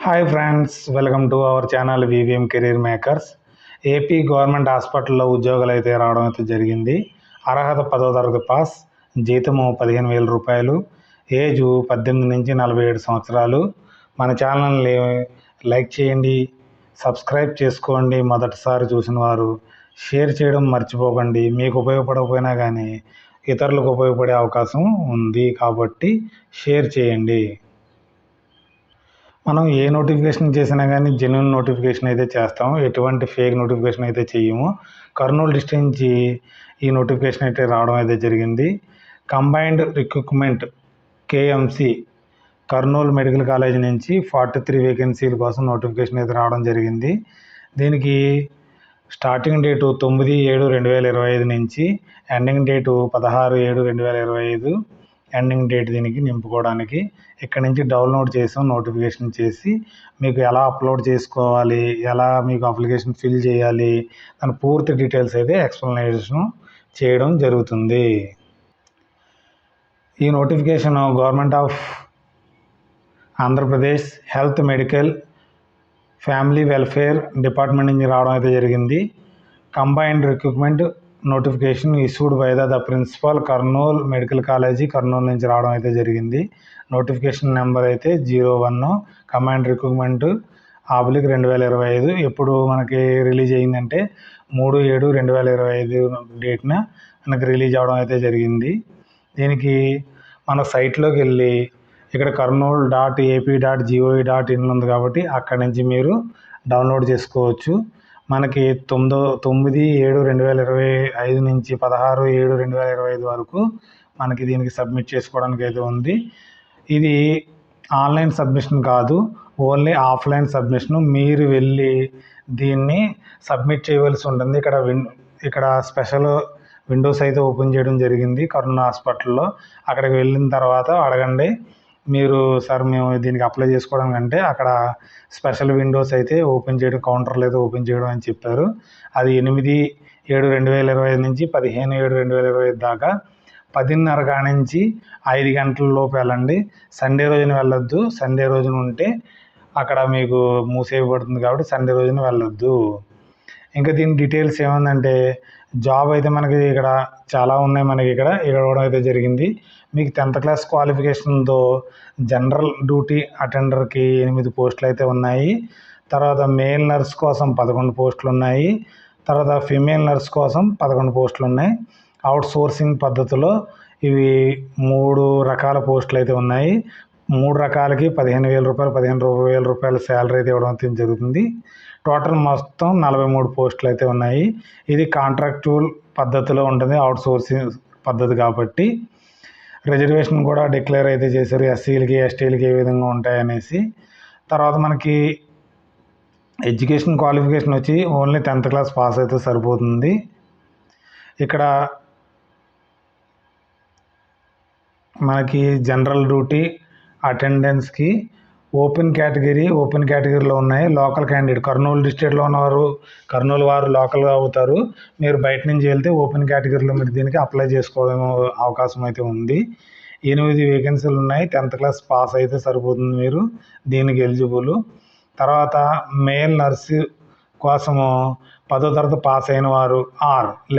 Hi friends, welcome to our channel VVM career makers. AP government హాస్పిటల్లో ఉద్యోగాలు అయితే రావడం అయితే జరిగింది. అర్హత 10వ తరగతి పాస్, జీతము 15,000 రూపాయలు, ఏజు 18 నుంచి 47 సంవత్సరాలు. మన ఛానల్ని లైక్ చేయండి, సబ్స్క్రైబ్ చేసుకోండి. మొదటిసారి చూసిన వారు షేర్ చేయడం మర్చిపోకండి. మీకు ఉపయోగపడకపోయినా కానీ ఇతరులకు ఉపయోగపడే అవకాశం ఉంది కాబట్టి షేర్ చేయండి. మనం ఏ నోటిఫికేషన్ చేసినా కానీ జెన్యున్ నోటిఫికేషన్ అయితే చేస్తాము, ఎటువంటి ఫేక్ నోటిఫికేషన్ అయితే చేయము. కర్నూలు డిస్ట్రిక్ట్ నుంచి ఈ నోటిఫికేషన్ అయితే రావడం అయితే జరిగింది. Combined recruitment KMC Kurnool medical college నుంచి 43 వేకెన్సీల కోసం నోటిఫికేషన్ అయితే రావడం జరిగింది. దీనికి స్టార్టింగ్ డేటు 9/7/2025 నుంచి ఎండింగ్ డేటు 16/7/2025 ఎండింగ్ డేట్ దీనికి నింపుకోవడానికి. ఇక్కడ నుంచి డౌన్లోడ్ చేసాం, నోటిఫికేషన్ చేసి మీకు ఎలా అప్లోడ్ చేసుకోవాలి, ఎలా మీకు అప్లికేషన్ ఫిల్ చేయాలి, దాని పూర్తి డీటెయిల్స్ అయితే ఎక్స్ప్లెనేషన్ చేయడం జరుగుతుంది. ఈ notification government of Andhra Pradesh health medical family welfare department నుంచి రావడం అయితే జరిగింది. Combined recruitment notification issued by the principal Kurnool medical college Kurnool నుంచి రావడం అయితే జరిగింది. నోటిఫికేషన్ నెంబర్ అయితే 01 కంబైన్డ్ రిక్రూట్మెంట్ /2025. ఎప్పుడు మనకి రిలీజ్ అయిందంటే 3/7/2025 డేట్న మనకి రిలీజ్ అవ్వడం అయితే జరిగింది. దీనికి మన సైట్లోకి వెళ్ళి ఇక్కడ karnool.ap.gov.in ఉంది కాబట్టి అక్కడి నుంచి మీరు డౌన్లోడ్ చేసుకోవచ్చు. మనకి 9/7/2025 నుంచి 16/7/2025 వరకు మనకి దీనికి సబ్మిట్ చేసుకోవడానికి అయితే ఉంది. ఇది ఆన్లైన్ సబ్మిషన్ కాదు, ఓన్లీ ఆఫ్లైన్ సబ్మిషన్. మీరు వెళ్ళి దీన్ని సబ్మిట్ చేయవలసి ఉంటుంది. ఇక్కడ స్పెషల్ విండోస్ అయితే ఓపెన్ చేయడం జరిగింది కరోనా హాస్పిటల్లో. అక్కడికి వెళ్ళిన తర్వాత అడగండి, మీరు సార్ మేము దీనికి అప్లై చేసుకోవడం కంటే అక్కడ స్పెషల్ విండోస్ అయితే ఓపెన్ చేయడం, కౌంటర్లు అయితే ఓపెన్ చేయడం అని చెప్పారు. అది 8/7/2025 నుంచి 15/7/2025 దాకా 10:30 కాడ నుంచి 5 గంటల లోపు వెళ్ళండి. సండే రోజున వెళ్ళొద్దు. సండే రోజున ఉంటే అక్కడ మీకు మూసేయబడుతుంది కాబట్టి సండే రోజున వెళ్ళొద్దు. ఇంకా దీని డీటెయిల్స్ ఏముందంటే, జాబ్ అయితే మనకి ఇక్కడ చాలా ఉన్నాయి. మనకి ఇక్కడ ఇవ్వడం అయితే జరిగింది. మీకు 10th క్లాస్ క్వాలిఫికేషన్తో జనరల్ డ్యూటీ అటెండర్కి 8 పోస్టులు అయితే ఉన్నాయి. తర్వాత మేల్ నర్స్ కోసం 11 పోస్టులు ఉన్నాయి. తర్వాత ఫీమేల్ నర్స్ కోసం 11 పోస్టులు ఉన్నాయి. అవుట్ సోర్సింగ్ పద్ధతిలో ఇవి 3 రకాల పోస్టులు అయితే ఉన్నాయి. 3 రకాలకి 15,000 రూపాయలు, 15,000 రూపాయల శాలరీ అయితే ఇవ్వడం జరుగుతుంది. టోటల్ మొత్తం 43 పోస్టులు అయితే ఉన్నాయి. ఇది కాంట్రాక్చువల్ పద్ధతిలో ఉంటుంది, అవుట్ సోర్సింగ్ పద్ధతి కాబట్టి. రిజర్వేషన్ కూడా డిక్లేర్ అయితే చేశారు, ఎస్సీలకి ఎస్టీలకి ఏ విధంగా ఉంటాయనేసి. తర్వాత మనకి ఎడ్యుకేషన్ క్వాలిఫికేషన్ వచ్చి ఓన్లీ 10th క్లాస్ పాస్ అయితే సరిపోతుంది. ఇక్కడ మనకి జనరల్ డ్యూటీ అటెండెన్స్కి ఓపెన్ కేటగిరీలో ఉన్నాయి. లోకల్ క్యాండిడేట్ కర్నూలు డిస్ట్రిక్ట్లో ఉన్నవారు, కర్నూలు వారు లోకల్గా అవుతారు. మీరు బయట నుంచి వెళ్తే ఓపెన్ కేటగిరీలో మీరు దీనికి అప్లై చేసుకోవడం అవకాశం అయితే ఉంది. 8 వేకెన్సీలు ఉన్నాయి. 10th క్లాస్ పాస్ అయితే సరిపోతుంది, మీరు దీనికి ఎలిజిబుల్. తర్వాత మేల్ నర్సు కోసము 10వ తరగతి పాస్ అయిన వారు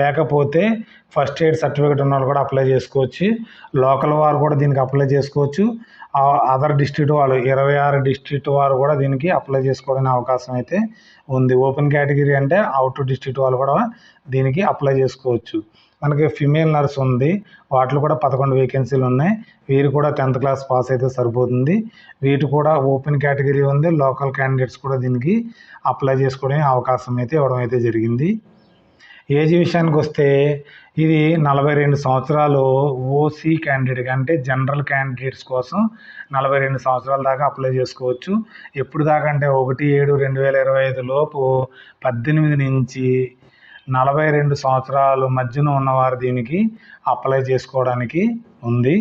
లేకపోతే ఫస్ట్ ఎయిడ్ సర్టిఫికేట్ ఉన్న వాళ్ళు కూడా అప్లై చేసుకోవచ్చు. లోకల్ వారు కూడా దీనికి అప్లై చేసుకోవచ్చు. అదర్ డిస్ట్రిక్ట్ వాళ్ళు 26 డిస్ట్రిక్ట్ వారు కూడా దీనికి అప్లై చేసుకోవడానికి అవకాశం అయితే ఉంది. ఓపెన్ కేటగిరీ అంటే అవుట్ డిస్ట్రిక్ట్ వాళ్ళు కూడా దీనికి అప్లై చేసుకోవచ్చు. మనకి ఫిమేల్ నర్స్ ఉంది, వాటిలో కూడా 11 వేకెన్సీలు ఉన్నాయి. వీరు కూడా 10th క్లాస్ పాస్ అయితే సరిపోతుంది. వీటి కూడా ఓపెన్ కేటగిరీ ఉంది. లోకల్ క్యాండిడేట్స్ కూడా దీనికి అప్లై చేసుకోవడానికి అవకాశం అయితే ఇవ్వడం అయితే జరిగింది. ఏజ్ విషయానికి వస్తే ఇది 42 సంవత్సరాలు ఓసీ క్యాండిడేట్ అంటే జనరల్ క్యాండిడేట్స్ కోసం 42 సంవత్సరాల దాకా అప్లై చేసుకోవచ్చు. ఎప్పుడు దాకా అంటే 1/7/2025 లోపు 18 నుంచి 42 సంవత్సరాలు మధ్యన ఉన్నవారు దీనికి అప్లై చేసుకోవడానికి ఉంది.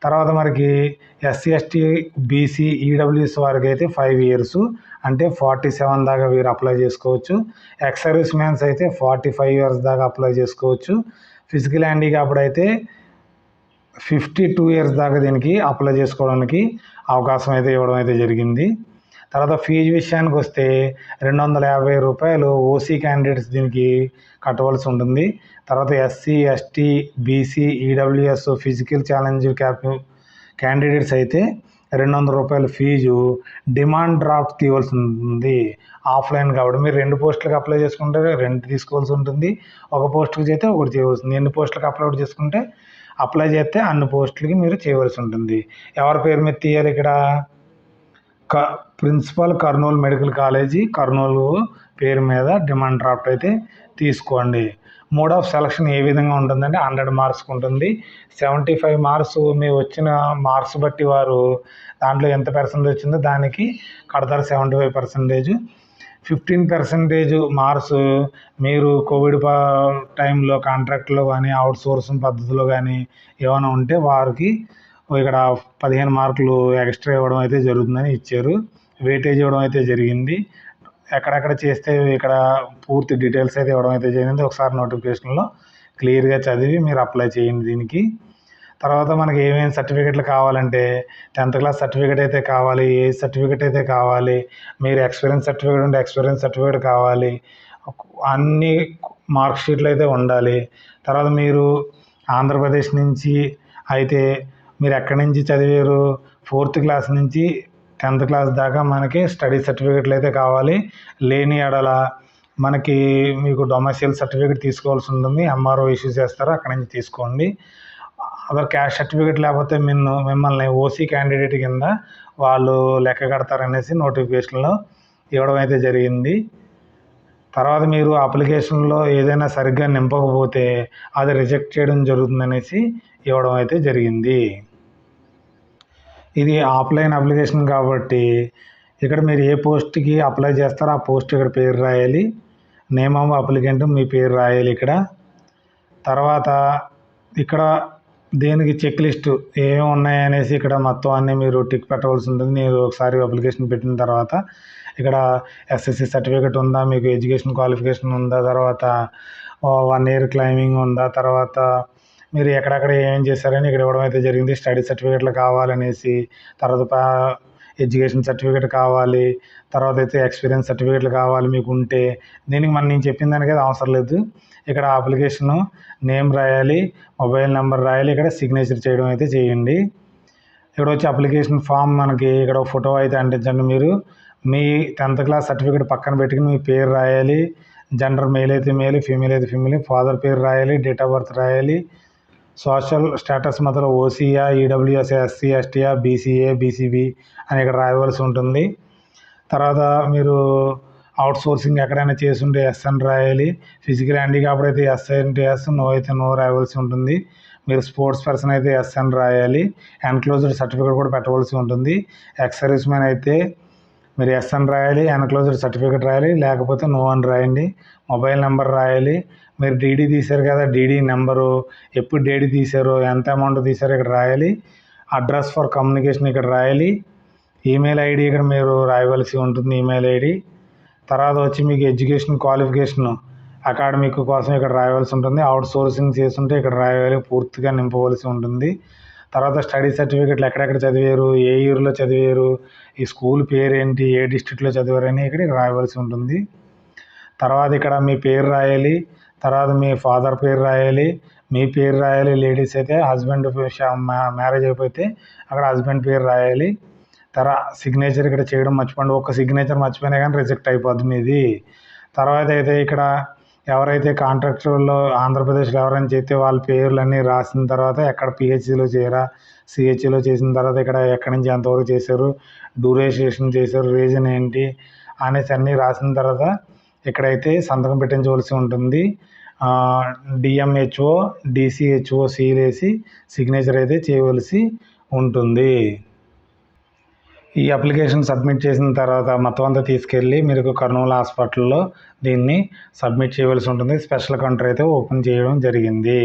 తర్వాత మనకి ఎస్సీ ఎస్టీ బీసీ ఈడబ్ల్యూఎస్ వారికి అయితే 5 years అంటే 47 దాకా వీరు అప్లై చేసుకోవచ్చు. ఎక్స్ సర్వీస్ మ్యాన్స్ అయితే 45 years దాకా అప్లై చేసుకోవచ్చు. ఫిజికల్ హ్యాండిక్యాప్డ్ అయితే 52 years దాకా దీనికి అప్లై చేసుకోవడానికి అవకాశం అయితే ఇవ్వడం అయితే జరిగింది. తర్వాత ఫీజు విషయానికి వస్తే 250 రూపాయలు ఓసీ క్యాండిడేట్స్ దీనికి కట్టవలసి ఉంటుంది. తర్వాత SC, ST, BC, EWS physical challenge candidates అయితే 200 రూపాయల ఫీజు డిమాండ్ డ్రాఫ్ట్ తీయవలసి ఉంటుంది. ఆఫ్లైన్ కాబట్టి మీరు 2 పోస్టులకు అప్లై చేసుకుంటే 2 తీసుకోవాల్సి ఉంటుంది. ఒక పోస్టుకి చేస్తే ఒకటి చేయవలసింది. ఎన్ని పోస్టులకు అప్లై చేస్తే అన్ని పోస్టులకి మీరు చేయవలసి ఉంటుంది. ఎవరి పేరు మీద తీయాలి ఇక్కడ? Principal Kurnool medical college Kurnool పేరు మీద డిమాండ్ డ్రాఫ్ట్ అయితే తీసుకోండి. మోడ్ ఆఫ్ సెలక్షన్ ఏ విధంగా ఉంటుందంటే 100 మార్క్స్కి ఉంటుంది. 75 మార్క్స్ మీ వచ్చిన మార్క్స్ బట్టి వారు దాంట్లో ఎంత పర్సెంటేజ్ వచ్చిందో దానికి కడతారు 75%. 15% మార్క్స్ మీరు కోవిడ్ టైంలో కాంట్రాక్ట్లో కానీ అవుట్సోర్సింగ్ పద్ధతిలో కానీ ఏమైనా ఉంటే వారికి ఇక్కడ 15 మార్కులు ఎక్స్ట్రా ఇవ్వడం అయితే జరుగుతుందని ఇచ్చారు. వెయిటేజ్ ఇవ్వడం అయితే జరిగింది. ఎక్కడెక్కడ చేస్తే ఇక్కడ పూర్తి డీటెయిల్స్ అయితే ఇవ్వడం అయితే జరిగింది. ఒకసారి నోటిఫికేషన్లో క్లియర్గా చదివి మీరు అప్లై చేయండి దీనికి. తర్వాత మనకి ఏమేమి సర్టిఫికెట్లు కావాలంటే 10th క్లాస్ సర్టిఫికేట్ అయితే కావాలి, ఏజ్ సర్టిఫికేట్ అయితే కావాలి, మీరు ఎక్స్పీరియన్స్ సర్టిఫికేట్ ఉంటే ఎక్స్పీరియన్స్ సర్టిఫికేట్ కావాలి, అన్ని మార్క్ షీట్లు అయితే ఉండాలి. తర్వాత మీరు ఆంధ్రప్రదేశ్ నుంచి అయితే మీరు ఎక్కడి నుంచి చదివారు? 4th క్లాస్ నుంచి 10th క్లాస్ దాకా మనకి స్టడీ సర్టిఫికేట్లు అయితే కావాలి. లేని ఎడల మనకి మీకు డొమెస్టియల్ సర్టిఫికేట్ తీసుకోవాల్సి ఉంటుంది. ఎంఆర్ఓ ఇష్యూ చేస్తారు, అక్కడి నుంచి తీసుకోండి. అదర్ క్యాస్ట్ సర్టిఫికేట్ లేకపోతే మిమ్మల్ని ఓసీ క్యాండిడేట్ కింద వాళ్ళు లెక్క కడతారనేసి నోటిఫికేషన్లో ఇవ్వడం అయితే జరిగింది. తర్వాత మీరు అప్లికేషన్లో ఏదైనా సరిగ్గా నింపకపోతే అది రిజెక్ట్ చేయడం జరుగుతుందనేసి ఇవ్వడం అయితే జరిగింది. ఇది ఆఫ్లైన్ అప్లికేషన్ కాబట్టి ఇక్కడ మీరు ఏ పోస్ట్కి అప్లై చేస్తారో ఆ పోస్ట్ ఇక్కడ పేరు రాయాలి. నేమ్ ఆఫ్ అప్లికెంట్ మీ పేరు రాయాలి ఇక్కడ. తర్వాత ఇక్కడ దేనికి చెక్ లిస్ట్ ఏమేమి ఉన్నాయనేసి ఇక్కడ మొత్తం అన్నీ మీరు టిక్ పెట్టవలసి ఉంటుంది. మీరు ఒకసారి అప్లికేషన్ పెట్టిన తర్వాత ఇక్కడ ఎస్ఎస్సి సర్టిఫికేట్ ఉందా, మీకు ఎడ్యుకేషన్ క్వాలిఫికేషన్ ఉందా, తర్వాత 1 year క్లైమింగ్ ఉందా, తర్వాత మీరు ఎక్కడెక్కడ ఏం చేశారని ఇక్కడ ఇవ్వడం అయితే జరిగింది. స్టడీ సర్టిఫికేట్లు కావాలనేసి, తర్వాత ఎడ్యుకేషన్ సర్టిఫికేట్ కావాలి, తర్వాత అయితే ఎక్స్పీరియన్స్ సర్టిఫికేట్లు కావాలి మీకు ఉంటే. దీనికి నేను చెప్పిన దానికి అయితే అవసరం లేదు. ఇక్కడ అప్లికేషను నేమ్ రాయాలి, మొబైల్ నెంబర్ రాయాలి, ఇక్కడ సిగ్నేచర్ చేయడం అయితే చేయండి. ఇక్కడ వచ్చి అప్లికేషన్ ఫామ్ మనకి ఇక్కడ ఫోటో అయితే అంటించండి. మీరు మీ 10th క్లాస్ సర్టిఫికేట్ పక్కన పెట్టుకుని మీ పేరు రాయాలి, జెండర్ మేల్ అయితే మేల్, ఫీమేల్ అయితే ఫీమేల్, ఫాదర్ పేరు రాయాలి, డేట్ ఆఫ్ బర్త్ రాయాలి, సోషల్ స్టేటస్ మాత్రం ఓసీయా, ఈడబ్ల్యూఎస్, ఎస్సీ, ఎస్టీయా, బీసీఏ, బీసీబీ అని ఇక్కడ రాయవలసి ఉంటుంది. తర్వాత మీరు అవుట్సోర్సింగ్ ఎక్కడైనా చేసుంటే ఎస్ అని రాయాలి. ఫిజికల్ హ్యాండిక్యాప్డ్ అయితే ఎస్ అంటే ఎస్, నో అయితే నో రాయవలసి ఉంటుంది. మీరు స్పోర్ట్స్ పర్సన్ అయితే ఎస్ అని రాయాలి. ఎన్క్లోజ్డ్ సర్టిఫికేట్ కూడా పెట్టవలసి ఉంటుంది. ఎక్స్ సర్వీస్ మ్యాన్ అయితే మీరు ఎస్ అని రాయాలి, ఎన్క్లోజ్డ్ సర్టిఫికేట్ రాయాలి, లేకపోతే నో అని రాయండి. మొబైల్ నెంబర్ రాయాలి. మీరు డీడీ తీశారు కదా, డీడీ నెంబరు, ఎప్పుడు డీడీ తీశారో, ఎంత అమౌంట్ తీశారో ఇక్కడ రాయాలి. అడ్రస్ ఫర్ కమ్యూనికేషన్ ఇక్కడ రాయాలి. ఈమెయిల్ ఐడి ఇక్కడ మీరు రాయవలసి ఉంటుంది, ఈమెయిల్ ఐడి. తర్వాత వచ్చి మీకు ఎడ్యుకేషన్ క్వాలిఫికేషన్ అకాడమిక్ కోసం ఇక్కడ రాయవలసి ఉంటుంది. అవుట్ సోర్సింగ్ చేస్తుంటే ఇక్కడ రాయాలి, పూర్తిగా నింపవలసి ఉంటుంది. తర్వాత స్టడీ సర్టిఫికేట్లు ఎక్కడెక్కడ చదివారు, ఏ ఇయర్లో చదివారు, ఈ స్కూల్ పేరు ఏంటి, ఏ డిస్ట్రిక్ట్లో చదివారని ఇక్కడ రాయవలసి ఉంటుంది. తర్వాత ఇక్కడ మీ పేరు రాయాలి, తర్వాత మీ ఫాదర్ పేరు రాయాలి, మీ పేరు రాయాలి. లేడీస్ అయితే హస్బెండ్ మ్యారేజ్ అయిపోతే అక్కడ హస్బెండ్ పేరు రాయాలి. తర్వాత సిగ్నేచర్ ఇక్కడ చేయడం మర్చిపోండి. ఒక్క సిగ్నేచర్ మర్చిపోయినా కానీ రిజెక్ట్ అయిపోద్ది మీది. తర్వాత అయితే ఇక్కడ ఎవరైతే కాంట్రాక్టుల్లో ఆంధ్రప్రదేశ్లో ఎవరైనా చేస్తే వాళ్ళ పేర్లన్నీ రాసిన తర్వాత ఎక్కడ పిహెచ్సిలో చేరా, సిహెచ్సిలో చేసిన తర్వాత ఇక్కడ ఎక్కడి నుంచి ఎంతవరకు చేశారు, డ్యూరేషన్ చేశారు, రీజన్ ఏంటి అనేసి అన్నీ రాసిన తర్వాత ఇక్కడైతే సంతకం పెట్టించవలసి ఉంటుంది. డిఎంహెచ్ఓ, డిసిహెచ్ఓ సీలేసి సిగ్నేచర్ అయితే చేయవలసి ఉంటుంది. ఈ అప్లికేషన్ సబ్మిట్ చేసిన తర్వాత మొత్తం అంతా తీసుకెళ్ళి మీరు కర్నూలు హాస్పిటల్లో దీన్ని సబ్మిట్ చేయవలసి ఉంటుంది. స్పెషల్ కౌంటర్ అయితే ఓపెన్ చేయడం జరిగింది.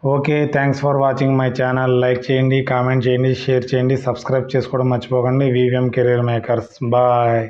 Okay, thanks for watching my channel. Like చేయండి, కామెంట్ చేయండి, షేర్ చేయండి, సబ్స్క్రైబ్ చేసుకోవడం మర్చిపోకండి. VVM career makers. బాయ్.